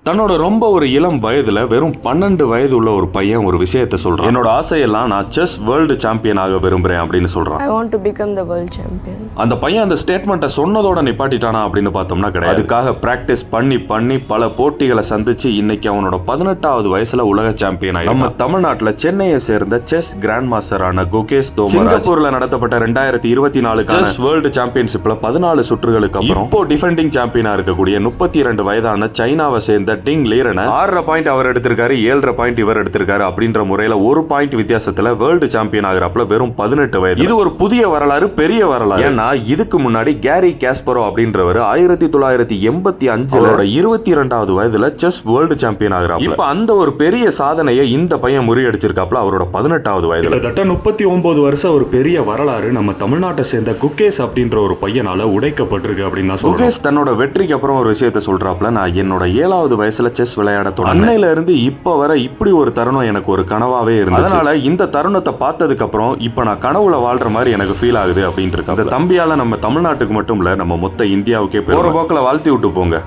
தன்னோட ரொம்ப ஒரு இளம் வயதுல வெறும் 12 வயது உள்ள ஒரு பையன் ஒரு விஷயத்தை சொல்றான். என்னோட ஆசையெல்லாம் நான் செஸ் வேர்ல்டு சாம்பியன் ஆக விரும்புறேன் அப்படின்னு சொல்றான். I want to become the world champion. அந்த பையன் அந்த ஸ்டேட்மெண்ட்டை சொன்னதோட நிப்பாட்டிட்டானா அப்படின்னு பார்த்தோம்னா கிடையாது. அதுக்காக பிராக்டிஸ் பண்ணி பண்ணி பல போட்டிகளை சந்திச்சு இன்னைக்கு அவனோட 18வது வயசுல உலக சாம்பியன் ஆயிட்டான். நம்ம தமிழ்நாட்டுல சென்னையை சேர்ந்த செஸ் கிராண்ட் மாஸ்டரான குகேஷ் தோமராஜ் சிங்கப்பூர்ல நடத்தப்பட்ட 2024 செஸ் வேர்ல்டு சாம்பியன்ஷிப்ல 14 சுற்றுகளுக்கு அப்புறம் இப்போ டிஃபெண்டிங் சாம்பியனா இருக்கக்கூடிய 32 வயதான சைனாவை சேர்ந்த டிங் லீரனை 6.5 பாயிண்ட் அவர் எடுத்திருக்காரு, 7.5 பாயிண்ட் இவர் எடுத்திருக்காரு அப்படின்ற முறையில 1 பாயிண்ட் வித்தியாசத்துல வேர்ல்டு சாம்பியன் ஆகிறப்பல வெறும் 18 வயது. இது ஒரு புதிய வரலாறு, பெரிய வரலாறு. ஏன்னா இதுக்கு முன்னாடி கேரி காஸ்பரோ அப்படின்றவர் 1985 22வது வயதுல செஸ் வேர்ல்டு சாம்பியன் ஆகிறார். இப்ப அந்த ஒரு பெரிய சாதனையை இந்த பையன் முறியடிச்சிருக்காப்ல அவரோட 18வது வயதுல. கிட்டத்தட்ட 39 வருஷம் ஒரு பெரிய வரலாறு நம்ம தமிழ்நாட்டை சேர்ந்த குகேஷ் அப்படின்ற ஒரு பையனால உடைக்கப்பட்டிருக்கு அப்படின்னு தான் சொல்றேன். குகேஷ் தன்னோட வெற்றிக்கு அப்புறம் ஒரு விஷயத்தை சொல்றாப்ல, நான் என்னோட 7வது வயசுல செஸ் விளையாட அன்னையில இருந்து இப்ப வர இப்படி ஒரு தருணம் எனக்கு ஒரு கனவாவே இருந்துச்சு. அதனால இந்த தருணத்தை பார்த்ததுக்கு அப்புறம் இப்ப நான் கனவுல வாழ்ற மாதிரி எனக்கு ஃபீல் ஆகுது அப்படின்னு இருக்கு. அந்த தம்பியால நம்ம தமிழ்நாட்டுக்கு மட்டும் இல்ல, நம்ம மொத்த இந்தியாவுக்கே போற போக்கில் வாழ்த்தி விட்டு போங்க.